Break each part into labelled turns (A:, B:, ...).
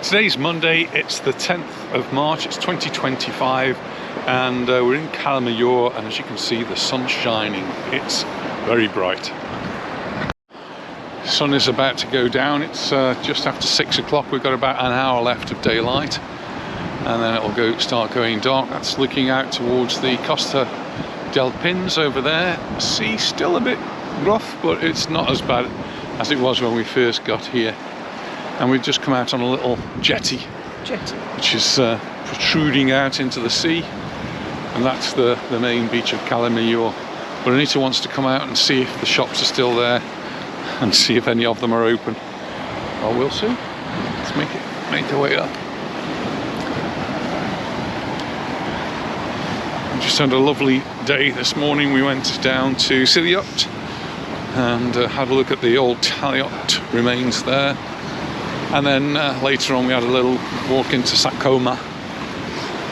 A: Today's Monday, it's the 10th of March, it's 2025, and we're in Calamayor, and as you can see, the sun's shining. It's very bright. The sun is about to go down. It's just after 6 o'clock. We've got about an hour left of daylight, and then it'll start going dark. That's looking out towards the Costa del Pins over there. The sea still a bit rough, but it's not as bad as it was when we first got here. And we've just come out on a little jetty. Which is protruding out into the sea, and that's the main beach of Calamayor. But Anita wants to come out and see if the shops are still there and see if any of them are open. Well, we'll see. Let's make our way up. We just had a lovely day this morning. We went down to see the yacht and had a look at the old yacht remains there. And then later on we had a little walk into Sacoma,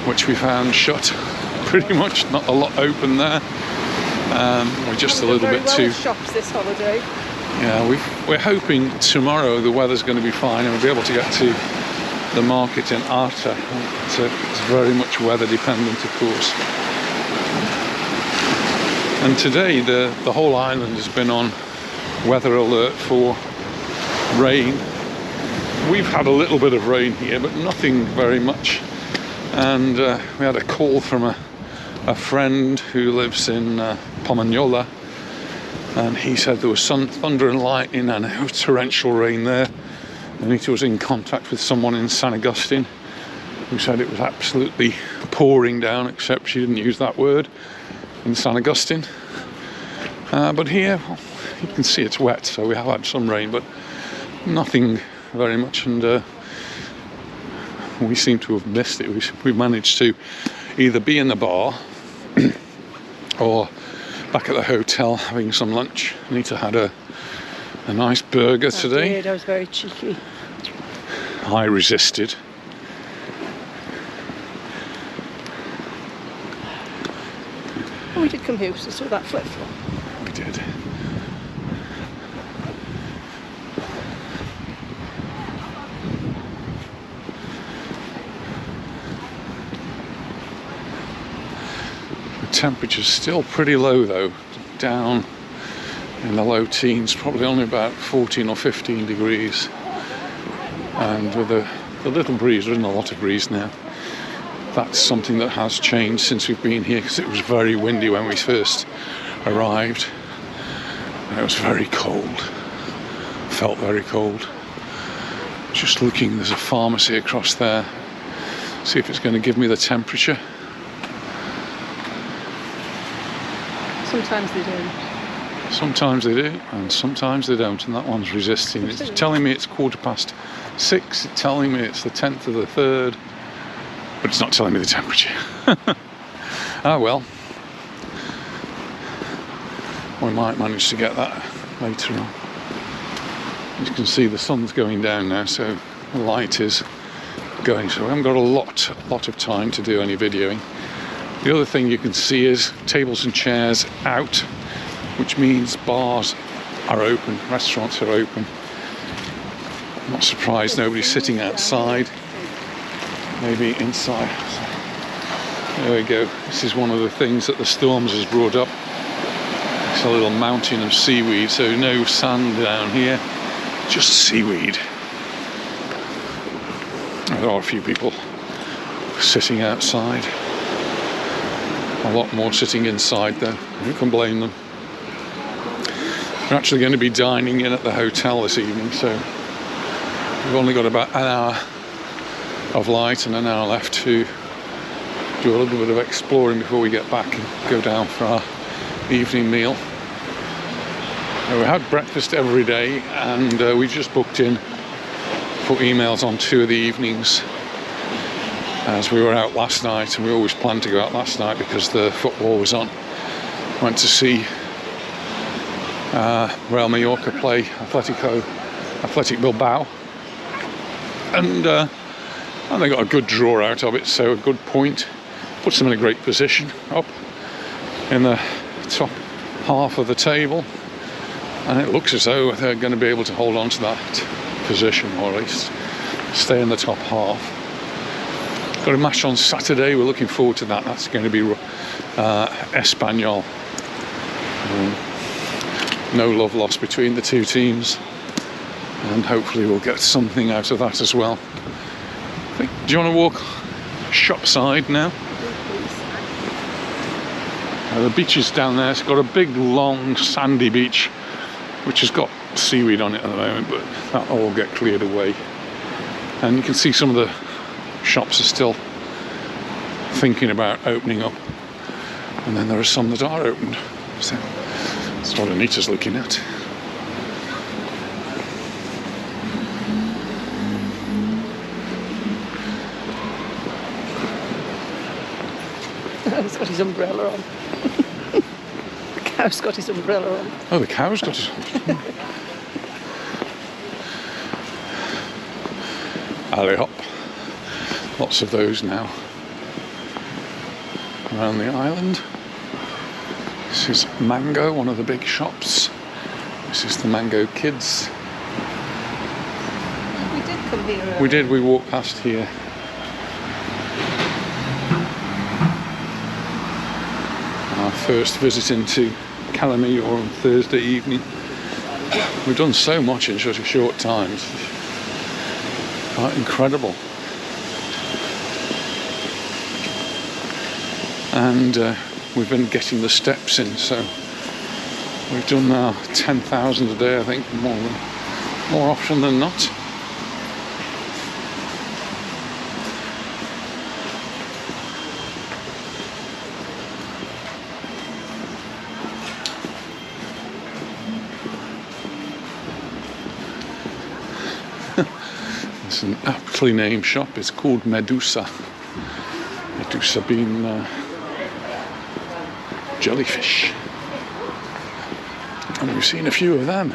A: which we found shut. Pretty much not a lot open there. We're just a little bit too...
B: shops this holiday.
A: Yeah, we're hoping tomorrow the weather's going to be fine and we'll be able to get to the market in Arta. It's very much weather dependent, of course. And today the whole island has been on weather alert for rain. We've had a little bit of rain here, but nothing very much. And we had a call from a friend who lives in Pomanyola, and he said there was some thunder and lightning and torrential rain there. Anita was in contact with someone in San Agustin who said it was absolutely pouring down, except she didn't use that word in San Agustin. But here, well, you can see it's wet, so we have had some rain, but nothing very much, and we seem to have missed it. We managed to either be in the bar or back at the hotel having some lunch. Anita had a nice burger today.
B: I did, I was very cheeky.
A: I resisted.
B: Oh, we did come here, so saw that flip-flop.
A: We did. Temperature's still pretty low though, down in the low teens, probably only about 14 or 15 degrees, and with the little breeze, there isn't a lot of breeze now. That's something that has changed since we've been here, because it was very windy when we first arrived and it was very cold, felt very cold. Just looking, there's a pharmacy across there, see if it's going to give me the temperature.
B: Sometimes they do.
A: Sometimes they do, and sometimes they don't, and that one's resisting. It's telling me it's 6:15. It's telling me it's the 10th of the 3rd, but it's not telling me the temperature. Ah well. We might manage to get that later on. As you can see, the sun's going down now, so the light is going, so we haven't got a lot of time to do any videoing. The other thing you can see is tables and chairs out, which means bars are open, restaurants are open. I'm not surprised nobody's sitting outside, maybe inside. There we go. This is one of the things that the storms has brought up. It's a little mountain of seaweed, so no sand down here, just seaweed. There are a few people sitting outside. A lot more sitting inside though, who can blame them? We're actually going to be dining in at the hotel this evening, so we've only got about an hour of light and an hour left to do a little bit of exploring before we get back and go down for our evening meal. We had breakfast every day, and we just booked in for emails on 2 of the evenings, as we were out last night, and we always planned to go out last night because the football was on. Went to see Real Mallorca play Athletic Bilbao, and they got a good draw out of it, so a good point. Puts them in a great position up in the top half of the table, and it looks as though they're going to be able to hold on to that position, or at least stay in the top half. Got a match on Saturday. We're looking forward to that. That's going to be Espanyol. No love lost between the two teams, and hopefully we'll get something out of that as well. Do you want to walk shop side now? The beach is down there. It's got a big long sandy beach which has got seaweed on it at the moment, but that'll all get cleared away. And you can see some of the shops are still thinking about opening up, and then there are some that are opened. So that's what Anita's looking at.
B: He's got his umbrella on. The cow's got his umbrella on.
A: Oh, the cow's got his... Alley hop. Lots of those now around the island. This is Mango, one of the big shops. This is the Mango Kids.
B: We did come here earlier.
A: We did, we walked past here. Our first visit into Calamayor on Thursday evening. We've done so much in such a short time. It's quite incredible. And we've been getting the steps in, so we've done now 10,000 a day, I think, more often than not. It's an aptly named shop. It's called Medusa. Medusa being jellyfish, and we've seen a few of them.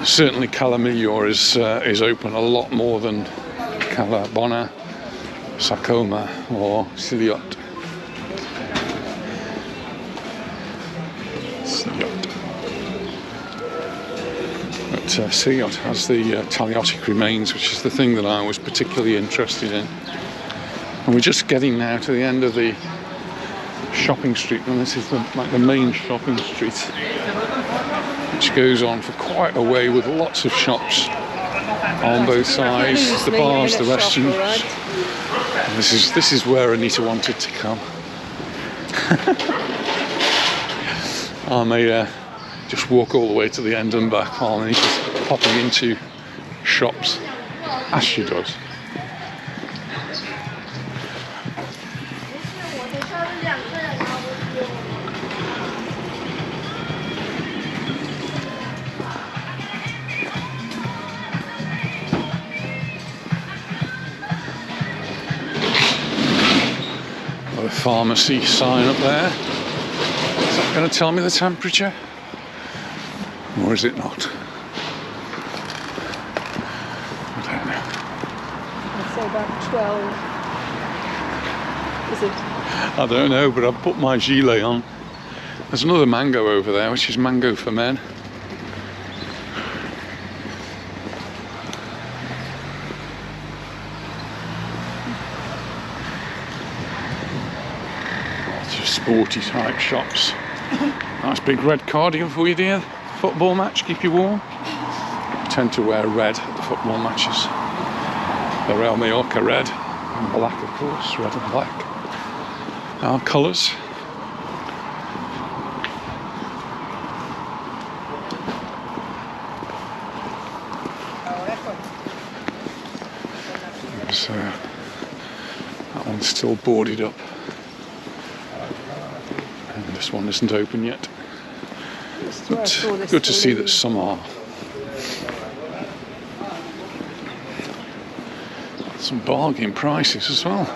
A: Certainly Calamayor is open a lot more than Cala, Sacoma or Siliot. Siliot has the Taliotic remains, which is the thing that I was particularly interested in. And we're just getting now to the end of the shopping street, and this is like the main shopping street, which goes on for quite a way with lots of shops on both sides, the bars, the restaurants. And this is where Anita wanted to come. I may just walk all the way to the end and back while Anita's popping into shops, as she does. Got a pharmacy sign up there. Is that going to tell me the temperature? Or is it not? I don't know.
B: I'd say about 12. Is it?
A: I don't know, but I've put my gilet on. There's another mango over there, which is mango for men. Lots of sporty type shops. Nice big red cardigan for you, dear. Football match, keep you warm. I tend to wear red at the football matches. The Real Mallorca red, and black of course, red and black. Our colours. So that one's still boarded up, and this one isn't open yet. But good to see that some are. Some bargain prices as well.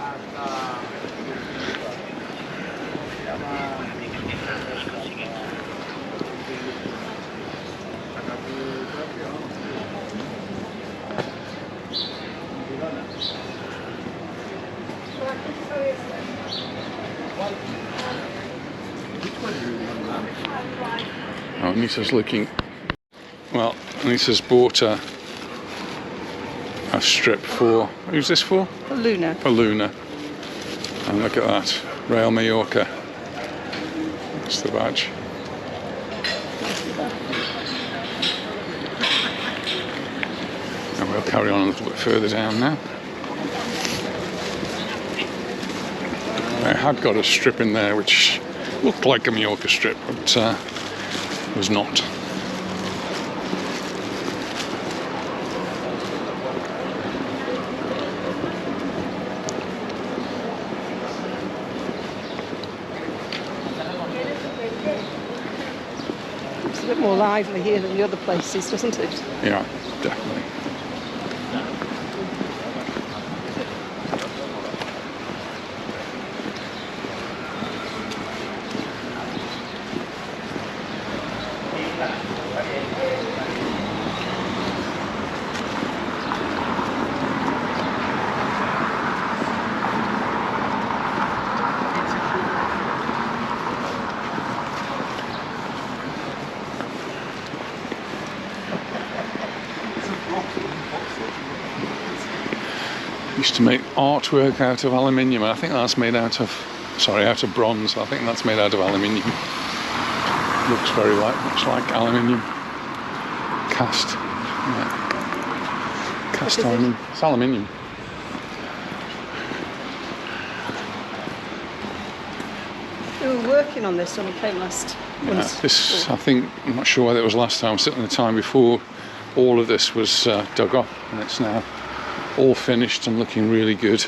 A: Oh, Anita's looking. Well, Anita's bought a strip for. Who's this for?
B: For Luna.
A: For Luna. And look at that, Rail Mallorca. That's the badge. And we'll carry on a little bit further down now. I had got a strip in there which looked like a Mallorca strip, but was not.
B: It's a bit more lively here than the other places, doesn't it?
A: Yeah, definitely. Used to make artwork out of aluminium. I think that's made out of, out of bronze. I think that's made out of aluminium. Looks very much like aluminium. Cast. Yeah. Cast aluminium. It's aluminium.
B: We were working on this when we came last.
A: Yeah, this, I think, I'm not sure whether it was last time, certainly the time before, all of this was dug up, and it's now all finished and looking really good.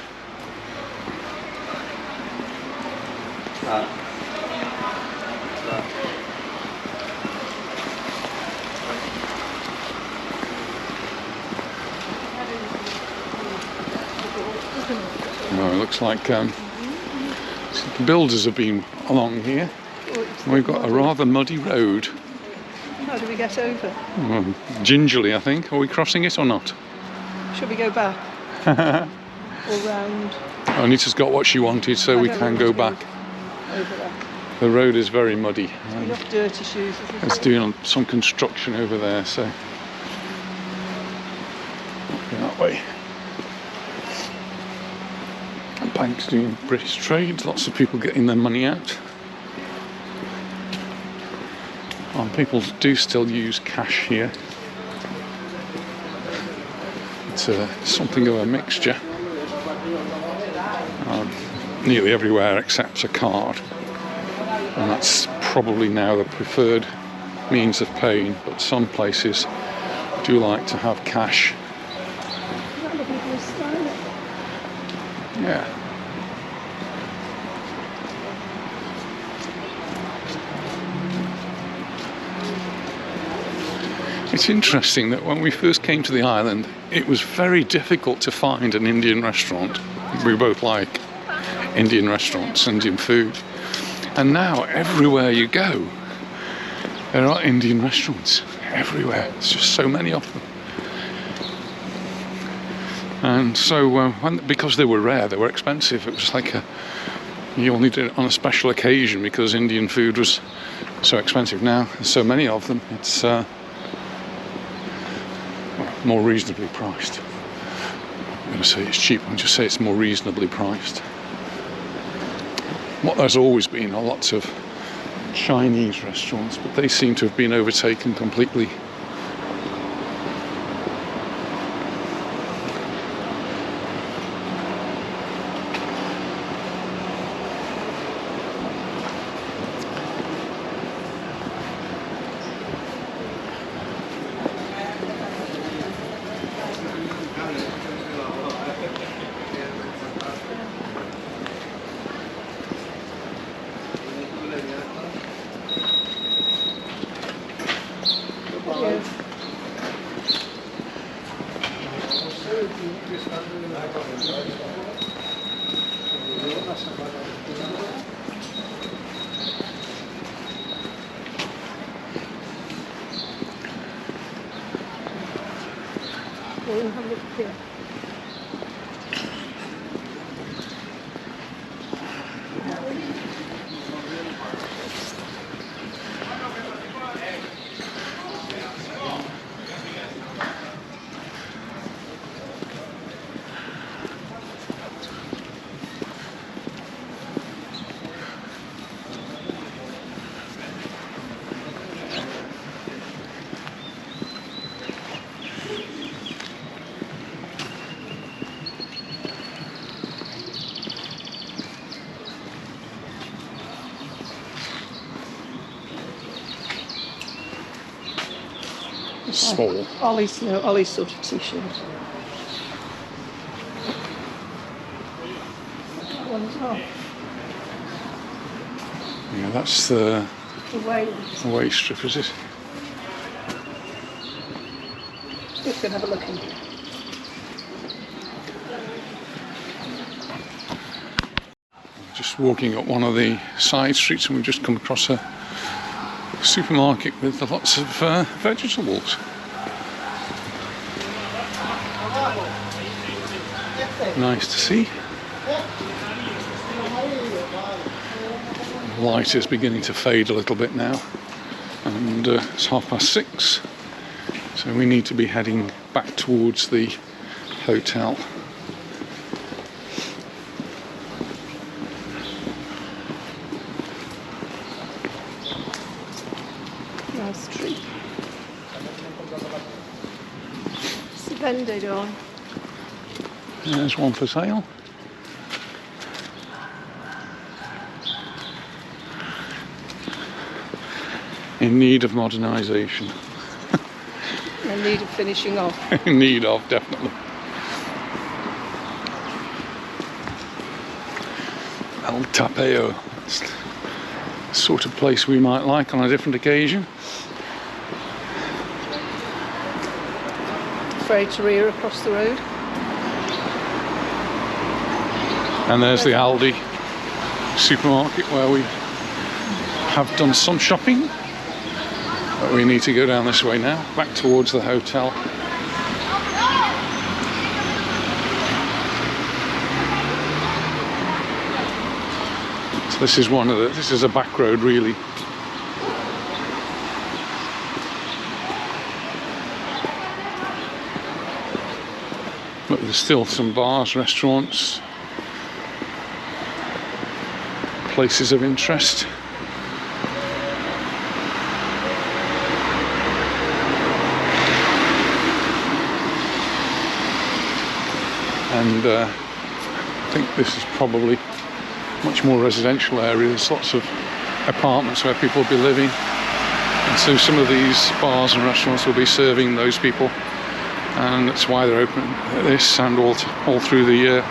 A: Oh, it looks like the builders have been along here. We've got a rather muddy road.
B: How do we get over?
A: Gingerly, I think. Are we crossing it or not?
B: Should we go back? Or round?
A: Anita's got what she wanted, so we can go back.
B: Over there.
A: The road is very muddy.
B: Enough dirty shoes, isn't it?
A: It's doing some construction over there, so go that way. The bank's doing British trade, lots of people getting their money out. And people do still use cash here. It's something of a mixture. Nearly everywhere accepts a card, and that's probably now the preferred means of paying, but some places do like to have cash. Yeah. It's interesting that when we first came to the island, it was very difficult to find an Indian restaurant. We both like Indian restaurants, Indian food. And now, everywhere you go, there are Indian restaurants. Everywhere. There's just so many of them. And so, because they were rare, they were expensive. It was like you only did it on a special occasion because Indian food was so expensive. Now, there's so many of them, it's more reasonably priced. I'm going to say it's cheap, I'll just say it's more reasonably priced. What there's always been are lots of Chinese restaurants, but they seem to have been overtaken completely. small.
B: Ollie's, no, Ollie's sort of t-shirt. That one as well.
A: Yeah, that's the waist strip, is it?
B: Just going to have a look in.
A: Just walking up one of the side streets and we've just come across a supermarket with lots of vegetables. Nice to see. The light is beginning to fade a little bit now, and it's 6:30, so we need to be heading back towards the hotel.
B: Nice tree. It's a vendor door.
A: There's one for sale. In need of modernisation.
B: In need of finishing off.
A: In need of, definitely. El Tapeo. It's the sort of place we might like on a different occasion.
B: Freighter across the road.
A: And there's the Aldi supermarket where we have done some shopping. But we need to go down this way now, back towards the hotel. So this is a back road really. But there's still some bars, restaurants, places of interest. And I think this is probably much more residential area. There's lots of apartments where people will be living, and so some of these bars and restaurants will be serving those people, and that's why they're open this and all through the year.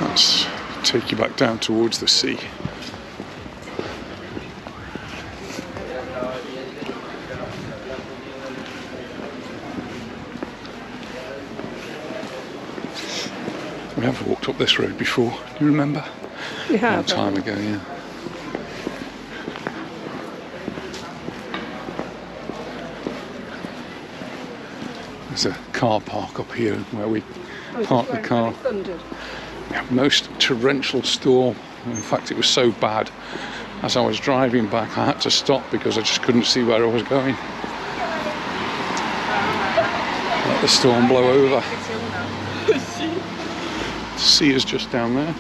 A: Let's take you back down towards the sea. We have walked up this road before, do you remember?
B: We have.
A: A long time ago, yeah. There's a car park up here where we park the car. Yeah, most torrential storm. In fact, it was so bad. As I was driving back, I had to stop because I just couldn't see where I was going. Let the storm blow over. The sea is just down there.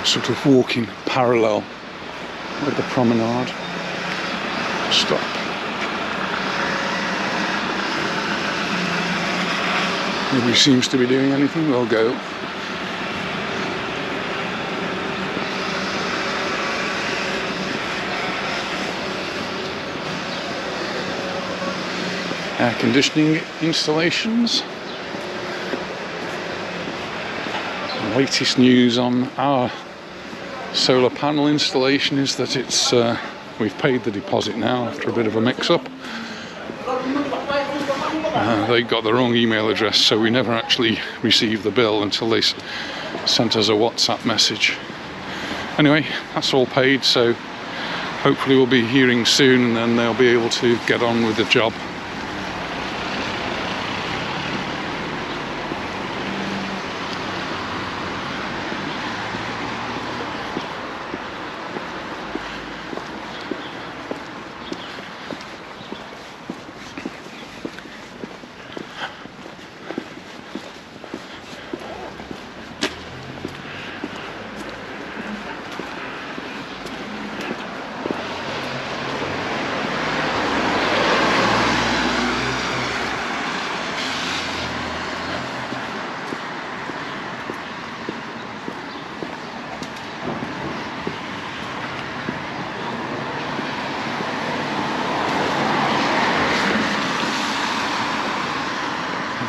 A: Sort of walking parallel with the promenade. Stop. Nobody seems to be doing anything. We'll go. Air conditioning installations. The latest news on our solar panel installation is that it's we've paid the deposit now after a bit of a mix-up. They got the wrong email address, so we never actually received the bill until they sent us a WhatsApp message. Anyway, that's all paid, so hopefully we'll be hearing soon, and then they'll be able to get on with the job.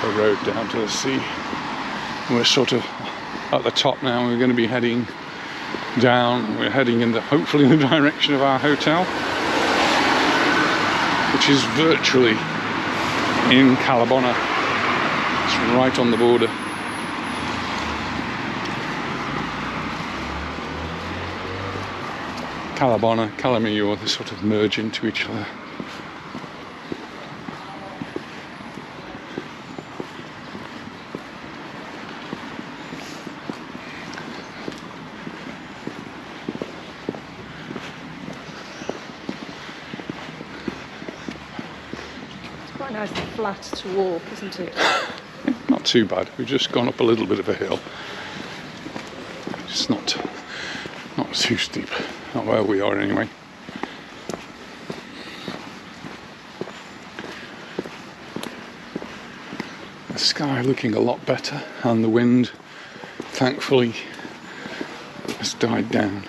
A: The road down to the sea. We're sort of at the top now. We're going to be heading down. We're heading in hopefully in the direction of our hotel, which is virtually in Calabona. It's right on the border. Calabona, Calamayor, they sort of merge into each other.
B: Quite nice and flat to walk, isn't it?
A: Not too bad. We've just gone up a little bit of a hill. It's not too steep. Not where we are anyway. The sky looking a lot better, and the wind, thankfully, has died down.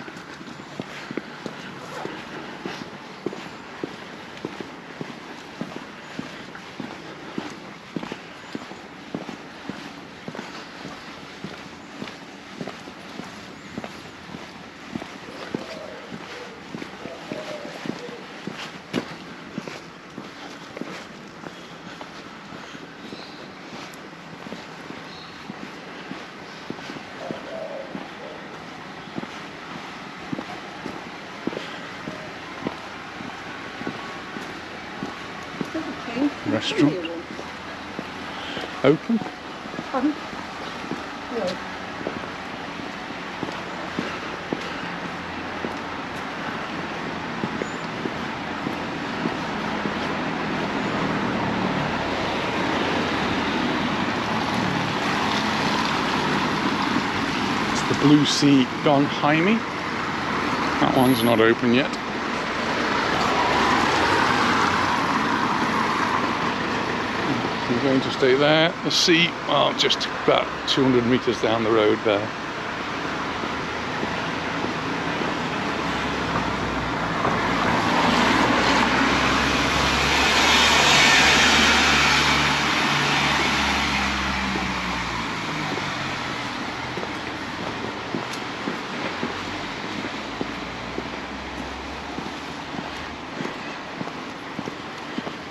A: Restaurant open.
B: Pardon? No.
A: It's the Blue Sea Don Jaime. That one's not open yet. We're going to stay there. The sea, well, just about 200 meters down the road there.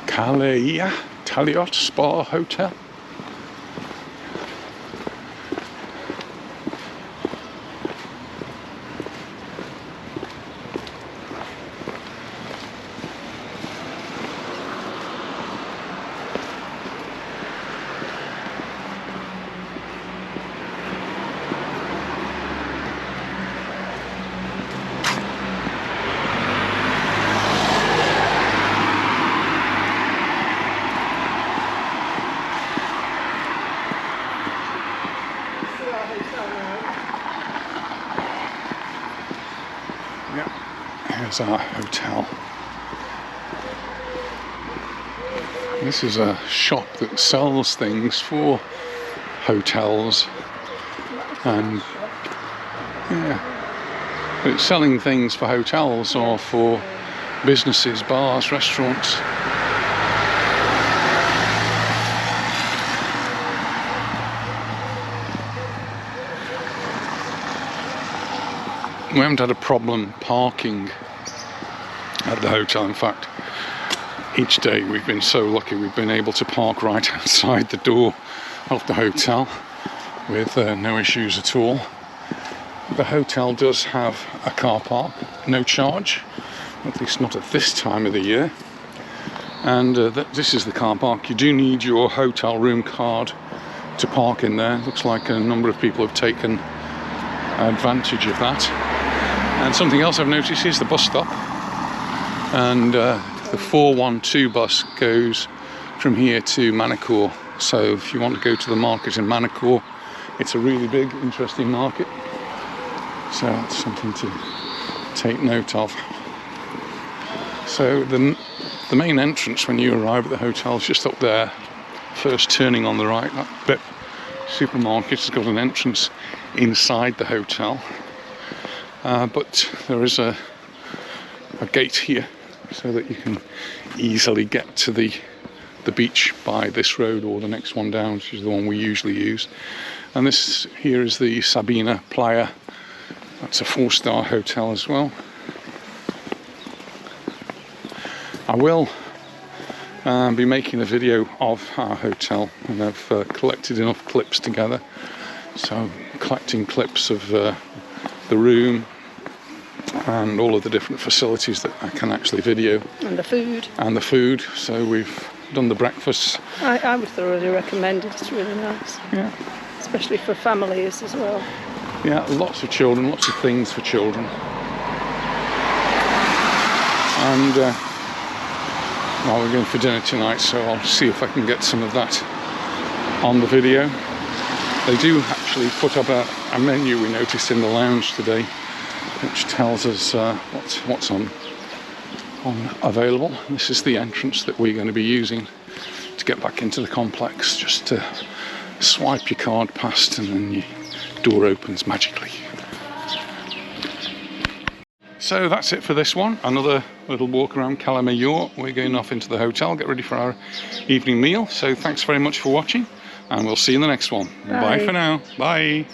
A: Cala Taliot Spa Hotel. Here's our hotel. This is a shop that sells things for hotels, and yeah, but it's selling things for hotels or for businesses, bars, restaurants. We haven't had a problem parking at the hotel. In fact, each day we've been so lucky we've been able to park right outside the door of the hotel with no issues at all. The hotel does have a car park, no charge, at least not at this time of the year. And this is the car park. You do need your hotel room card to park in there. Looks like a number of people have taken advantage of that. And something else I've noticed is the bus stop. And the 412 bus goes from here to Manacor. So if you want to go to the market in Manacor, it's a really big, interesting market. So that's something to take note of. So the main entrance when you arrive at the hotel is just up there, first turning on the right. That bit, supermarket, has got an entrance inside the hotel, but there is a gate here so that you can easily get to the beach by this road or the next one down, which is the one we usually use. And this here is the Sabina Playa. That's a 4-star hotel as well. I will be making a video of our hotel, and I've collected enough clips together. So I'm collecting clips of the room and all of the different facilities that I can actually video. And the food. And the food. So we've done the breakfast.
B: I would thoroughly recommend it. It's really nice. Yeah. Especially for families as well.
A: Yeah, lots of children, lots of things for children. And well, we're going for dinner tonight, so I'll see if I can get some of that on the video. They do actually put up a menu, we noticed, in the lounge today, which tells us what's on available. This is the entrance that we're going to be using to get back into the complex. Just to swipe your card past and then your door opens magically. So that's it for this one. Another little walk around Calamayor. We're going off into the hotel, get ready for our evening meal. So thanks very much for watching, and we'll see you in the next one. Bye for now. Bye.